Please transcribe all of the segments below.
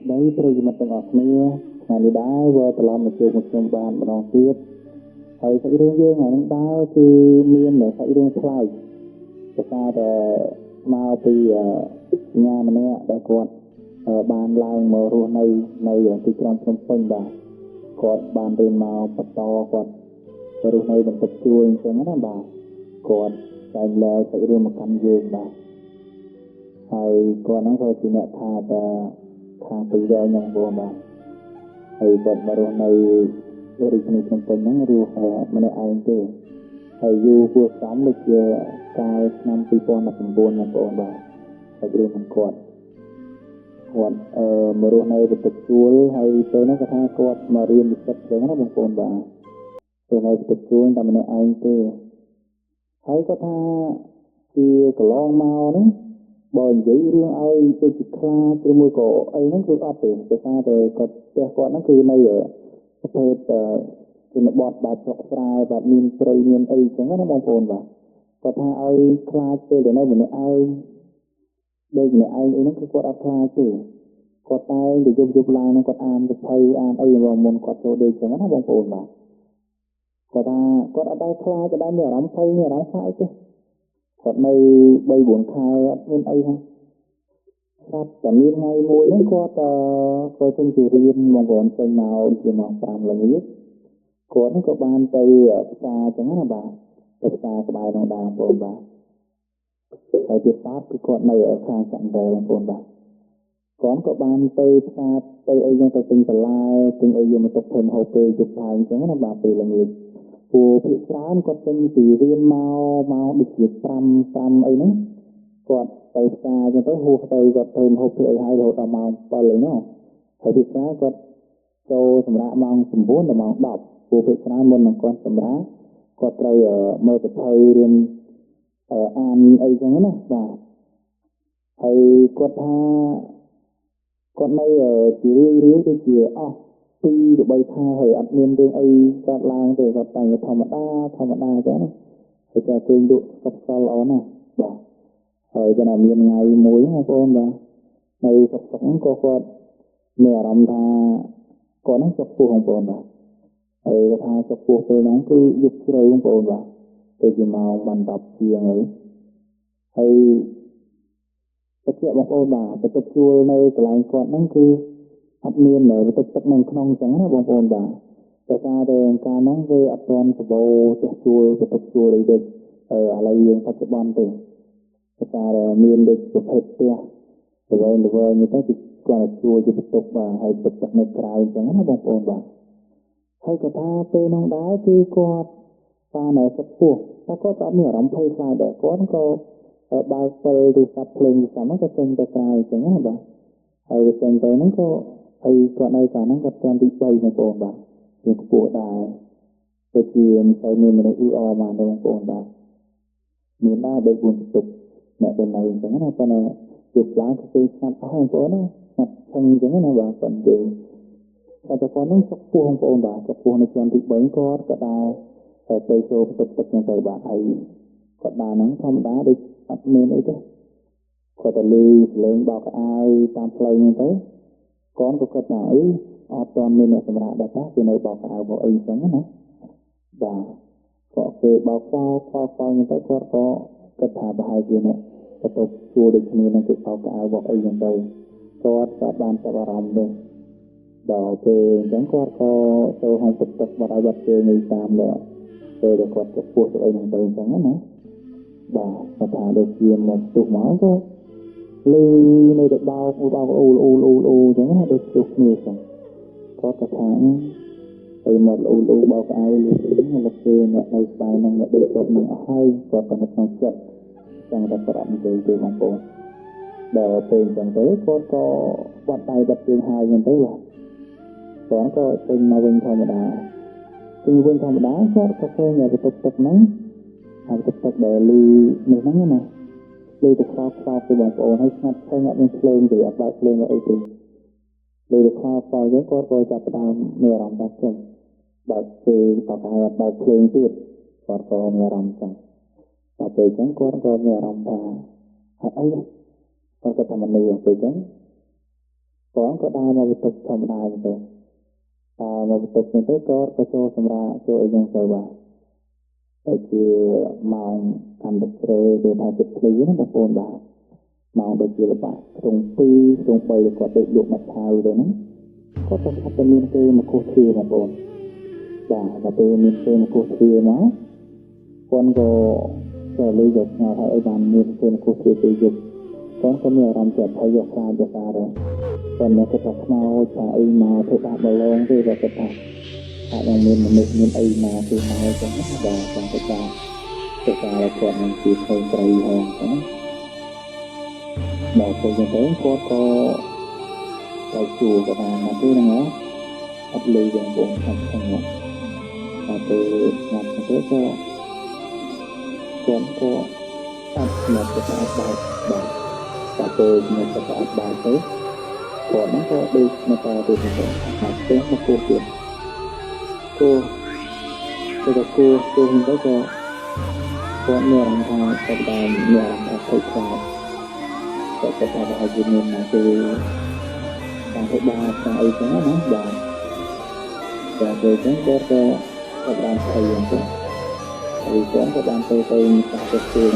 đấy rồi mà từng học nia ngày đi đá vừa từ làm một trường bàn mà đón tiếp thầy phải đương dương ngày hôm đá thì miên là phải đương play cho ta để mau từ nhà mình nè để còn bàn lang mở ruột này này ở trong phân bà còn bàn bên màu bắt to còn ruột này mình tập chuông cho nó bà còn cái là phải đương một căn dương bà thầy còn nó thôi thì mẹ thà là thang tự do nhận vô mà thầy bật mà ruột này rồi trong phân nó ruột mình ai thế thầy du cuộc sống được cao nămปีปอนด์19นะបងបាទហើយរឿងមិនគាត់មករស់នៅបន្ទប់ជួលហើយទៅនោះគាត់ថាគាត់មករៀនវិចិត្រចឹងណាបងប្អូនបាទទៅនៅបន្ទប់ជួលតែម្នាក់ឯងទេហើយគាត់ថាជាកន្លងមកហ្នឹងបើនិយាយរឿងឲ្យទៅជាខ្លាចឬមួយក៏អីហ្នឹងគឺអត់ទេដោយសារតែគាត់ផ្ទះគាត់ហ្នឹងគឺនៅប្រភេទជនបទបែបស្រុកស្រែបែបមានព្រៃមានអីចឹងណាបងប្អូនបាទគាត់ថាឲ្យខ្លាចពេលដែលនៅម្នាក់ឯងដូចម្នាក់ឯងអីហ្នឹងគឺគាត់អត់ខ្លាចទេគាត់តែទៅយប់ឡើងហ្នឹងគាត់អានសភៅអានអីរបស់មុនគាត់ចូលដេកចឹងណាបងប្អូនបាទគាត់ថាគាត់អត់ដែរខ្លាចអត់ដែរមានអារម្មណ៍ភ័យមានអារម្មណ៍ខ្លាចទេគាត់នៅ3 4 ខែអត់មានអីហ្នឹងស្រាប់តែមានថ្ងៃមួយហ្នឹងគាត់ចេញទៅរៀនបងប្អូនចេញមកជាម៉ោង5ល្ងាចគាត់ហ្នឹងក៏បានទៅផ្សារចឹងណាបាទទៅផ្សារក្បែរក្នុងដើមបងប្អូនបាទហើយទៀតតគឺគាត់នៅខាងចាក់ដែរបងប្អូនបាទគាត់ក៏បានទៅផ្សារទៅអីចឹងទៅទិញបន្លែទិញអីយកមកទុកធ្វើហូបពេលយប់ឡើងចឹងណាបាទពេលល្ងាចព្រោះភាគច្រើនគាត់ចេញពីរៀនមកដូចជា5អីហ្នឹងគាត់ទៅផ្សារចឹងទៅហួសទៅគាត់ធ្វើហូបធ្វើអីហើយរហូតដល់ម៉ោង7អីហ្នឹងហើយភាគច្រើនគាត់ចូលសម្រាប់ម៉ោង9ដល់ម៉ោង10ព្រោះភាគច្រើនមុននឹងគាត់សម្រាប់គាត់ត្រូវមើលសភៅរៀនអានអីចឹងណាបាទហើយគាត់ថាគាត់នៅជារឿយទៅជាអស់2 ទៅ 3 ខែហើយអត់មានរឿងអីកើតឡើងទេគាត់តែធម្មតាចឹងណាហើយតែគេលក់សុខសល់ល្អណាស់បាទហើយបើណាមានថ្ងៃមួយបងប្អូនបាទនៅសុខហ្នឹងក៏គាត់មានអារម្មណ៍ថាគាត់ហ្នឹងចុកពោះបងប្អូនបាទហើយគាត់ថាចុកពោះពេលហ្នឹងគឺយប់ជ្រៅបងប្អូនបាទទៅជាម៉ោងបាន10ជាងហើយបញ្ជាក់បងប្អូនបាទបន្ទប់ជួលនៅកន្លែងគាត់ហ្នឹងគឺអត់មានបន្ទប់ទឹកនៅក្នុងអញ្ចឹងណាបងប្អូនបាទតែការដែលការហ្នឹងវាអត់ទាន់សម្បូរផ្ទះជួលបន្ទប់ជួលអីដូចឥឡូវយើងបច្ចុប្បន្នទេតែការដែលមានដូចប្រភេទផ្ទះទៅវិញនេះទៅគឺគាត់ជួលជាបន្ទប់បាទហើយបន្ទប់ទឹកនៅក្រៅអញ្ចឹងណាបងប្អូនបាទហើយក៏ថាពេលនោះដែរគឺគាត់បានចិត្តពោះតែគាត់ក៏មានអារម្មណ៍ភ័យខ្លាចដែរគាត់ក៏បើកពេលទូរស័ព្ទភ្លើងទូរស័ព្ទហ្នឹងក៏ចេញទៅក្រៅអញ្ចឹងណាបាទហើយចេញទៅហ្នឹងក៏ហើយគាត់នៅកាលហ្នឹងគាត់ត្រឹមទី3បងប្អូនបាទជាខ្ពស់ដែរទៅជាមិនសូវមានមនុស្សអ៊ឺអរបានទេបងប្អូនបាទមានដែរ3 4បន្ទប់អ្នកទៅនៅអញ្ចឹងណាប៉ុន្តែជប់ឡើងគឺស្ងាត់អស់បងប្អូនណាស្ងាត់ឈឹងអញ្ចឹងណាបាទប៉ុន្តែតែគាត់ហ្នឹងចុកពោះបងប្អូនបាទចុកពោះនៅជាន់ទី3គាត់ក៏ដែរទៅចូលបន្ទប់ទឹកអញ្ចឹងទៅបាទហើយគាត់ដែរហ្នឹងធម្មតាដូចអត់មានអីទេគាត់ទៅលើលេងបោកអាវតាមផ្លូវហ្នឹងទៅគាត់ក៏គិតថាអត់ទាន់មានអ្នកសម្រាប់ដែរតាគេនៅបោកអាវបោកអីអញ្ចឹងណាបាទគាត់គេបោកខ្វល់អញ្ចឹងទៅគាត់ក៏គិតថាប្រហែលជាអ្នកបន្ទប់ជួលដូចគ្នានឹងគេបោកអាវបោកអីអញ្ចឹងទៅគាត់ក៏បានចាប់អារម្មណ៍ដែរដល់ពេលអញ្ចឹងគាត់ក៏ចូលห้องទឹកបាត់ឲ្យបាត់ជើងនៅតាមពេលដែលគាត់ទៅពោះទៅអីហ្នឹងទៅអញ្ចឹងណាបាទគាត់ថាដូចជាមកទុះមកក៏លឺនៅតែបោកអូអ៊ូអញ្ចឹងណាដូចទុះគ្នាអញ្ចឹងគាត់ក៏ថាទៅមកអូបោកអាវលឺមកគេអ្នកនៅស្បែកហ្នឹងអ្នកដូចគាត់នឹងអស់ហើយគាត់ក៏នៅក្នុងចិត្តចង់តែប្រាប់និយាយទៅបងប្អូនដល់ពេលអញ្ចឹងទៅគាត់ក៏បាត់ដៃបាត់ជើងហើយអញ្ចឹងទៅបាទគាត់ក៏ចេញមកវិញធម្មតាគាត់ក៏ឃើញបន្ទប់ទឹកហ្នឹងហើយបន្ទប់ទឹកដែលលឺនេះហ្នឹងណាលឺទៅខ្វល់ទៅបងប្អូនហើយស្ងាត់ស្ងាត់អត់មានភ្លើងទេអត់បើកភ្លើងអីទេលឺទៅខ្វល់អញ្ចឹងគាត់ក៏ចាប់ផ្ដើមមានអារម្មណ៍ថាចុះបើកគេបោកអាវអត់បើកភ្លើងទៀតគាត់ក៏មានអារម្មណ៍អញ្ចឹងដល់ពេលអញ្ចឹងគាត់ក៏មានអារម្មណ៍ថាអត់អីគាត់ក៏ថាមនុស្សពេលអញ្ចឹង còn có đa mà bị tục thầm đài như thế mà bị tục như thế có cho xâm ra cho ấy dân sơ bà ở chỉ màu thành được rê để thay dịch lý nó một ôn bà màu được chỉ là bà trong bầy có được được mặt thao rồi nó có tất cả tên miên kê mà cô thi một ôn và tên miên kê mà cô thi nó con có sẽ lý dục nào thay bàn miên kê mà cô thi tự dục con có nhiều làm chợt thay dục ra rồi còn nó cái thật mau chạy mà thực hiện bao lâu thì là cái thật yang miền ấy mà thì mau cho nó và trong cái ta là chuyện mình chỉ thôi cây hơn đó đầu tiên như thế có cái chùa của bạn mà tôi đang nói ấp ly dần buồn thật không ngọt và từ ngọt như thế có ấp một cái ấp bài và từ một cái ấp bài thế còn nó có đi người ta từ một học tiếng một câu chuyện cô hình đó có nhiều làm thang tập đàn nhiều làm thang thầy khoa và tập đàn vào dịp mình là từ thang thầy ba thang ấy chẳng nó và từ tiếng có tập đàn thầy dần rồi thì có tập đàn thầy mình ta có sư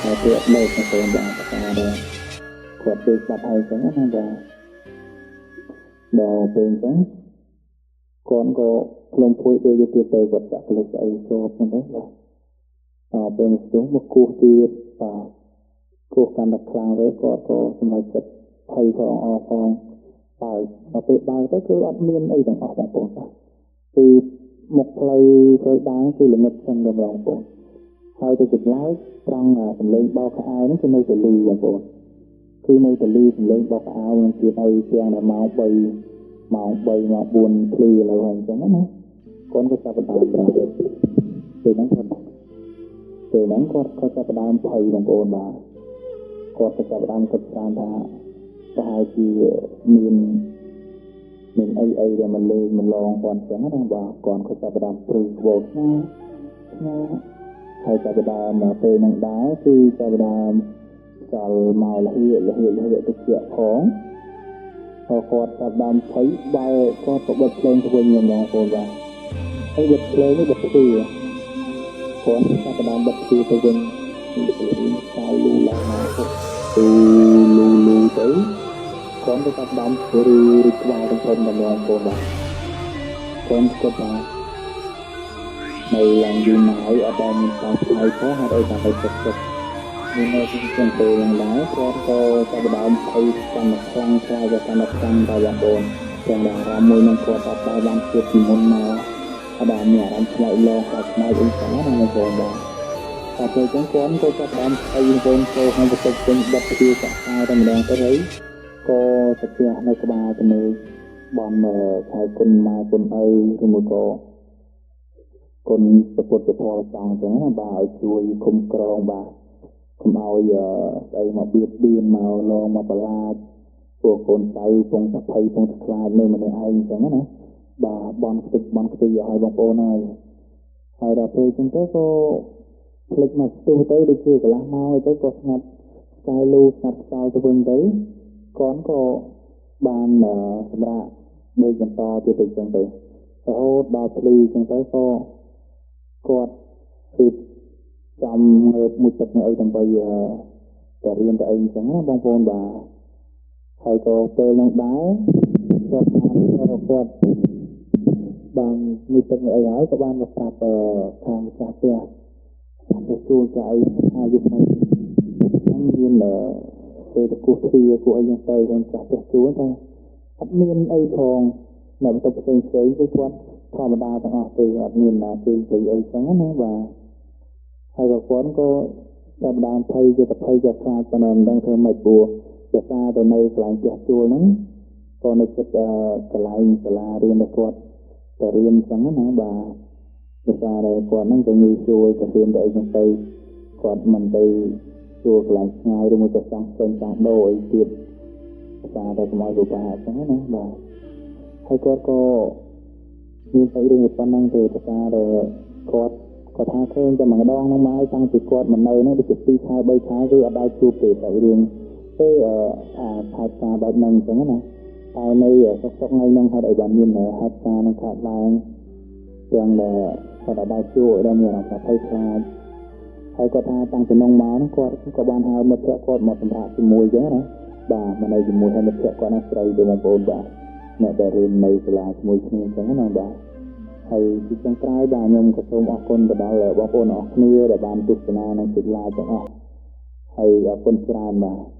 là tuyệt lợi của tôi và tập đàn rồi của tôi tập thầy chẳng nó và đồ bên chẳng còn có lồng phôi để cho tới vật chất là cái cho mình đấy là bên xuống một cuộc thi và cuộcการđặtคลางđấy cóสมัยจัดไพ่ของไปbao tới cứ ăn miên ấy đằng bằng bồn từ một lời đáng từ là ngật sang đầm lòng bồn hai tôi chụp lái trong tầm lên bao cái áo nó cho nơi từ lì bằng bồn khi nơi từ lì tầm lên bao cái áo nó kia đây đang là máu bay mà buồn lì là hoàn chẳng đó con có sao đàm rồi từ nắng có sao đàm thầy bằng ôn mà có sao đàm cực san ta có hai chi mình ấy để mình lên mình lon còn chẳng đó và còn có sao đàm từ bột nha hay sao đàm mà từ nắng đá thì sao đàm sao màu là hiện thực hiện khó có tập đàm thấy bao có bật lên của nhiều lòng cô và thấy bật lên với bật phi còn tập đàm bật phi của mình sao lù lại mà lù tới còn cái tập đàm của đi vào trong thân là lòng cô và còn có bà này làm gì mãi ở đây mình phải có hai đây là phải cực nhưng mà trong từ yang đó có tập đàm thấy càng khăng khai và càng căng vào lòng ôn càng là môi năng có tập đàm của môn nào ada nhà làm lại lo hoặc mai cũng có là một vòng đó tapi chẳng có tập đàm thấy vốn cô không có tập bật kia cả hai trong đang có thấy có tập kia này các bạn từ này bọn khai quân mai quân ơi rồi một con tập một cái thò sòng chẳng là bà ở chuối không còng bà không ao giờ đây mà biên màu lo mà bà la của con trai phong tập hay phong tập lại nơi mà này ai chẳng á nè bà bọn cái giờ hai bọn cô này hai đợt thì chúng tôi có lịch mà tu tới được chưa cả lá mau tới có ngặt cài lưu ngặt sao tôi vinh tới còn có bàn ra đây gần to tiêu thực chẳng tới hốt đào pli chúng tôi có quạt thịt trong một chục người tầm bây giờ cả riêng tại anh chẳng bông phôn và thầy có tê lòng đáy cho quạt bằng một chục người ấy có ban một sạp hàng sạp kia để chua chạy hai dục này năng nhiên là về được cuộc thi của anh tây anh sạp để chúa ta admin ấy còn là một tập sinh xây với quạt thò mà đa thằng từ admin là từ ấy chẳng và hay có quán có tập đàm thay cho tập thay cho pha cho nên đang thêm mạch bùa cho pha từ nay lại chặt chua lắm còn được cái lại riêng được quạt cái riêng chẳng nữa bà cho pha đây quạt nó có nhiều chua cái riêng đây trong tay quạt mình đây chua lại ngay rồi một cái trong đồ ấy tiếp pha đây mọi người bà chẳng nữa bà hay có như vậy riêng một năng từ pha rồi quạt có tha khơi cho mà đong nó mãi tăng từ quạt mình nơi nó được chụp hai bay thái rồi ở đây chụp để tại riêng cái thạch ta bệnh nâng chẳng á តែនៅសុខថ្ងៃនឹងហេតុអីបានមានហេតុការណ៍នឹងខាត់ឡើងទាំងគាត់អាចជួបដែលមានអារម្មណ៍ថាភ័យខ្លាចហើយគាត់ថាតាំងពីនងមកហ្នឹងគាត់ក៏បានហៅមិត្តភក្តិគាត់មកសម្រាប់ជាមួយអញ្ចឹងណាបាទមកនៅជាមួយហើយមិត្តភក្តិគាត់ណាស្រីទៅបងប្អូនបាទអ្នកដែលរៀននៅសាលាជាមួយគ្នាអញ្ចឹងណាបាទហើយទីចុងក្រោយបាទខ្ញុំក៏សូមអរគុណទៅដល់បងប្អូនអរគ្នាដែលបានទស្សនានិងចុច like ទាំងអស់ហើយអរគុណច្រើនបាទ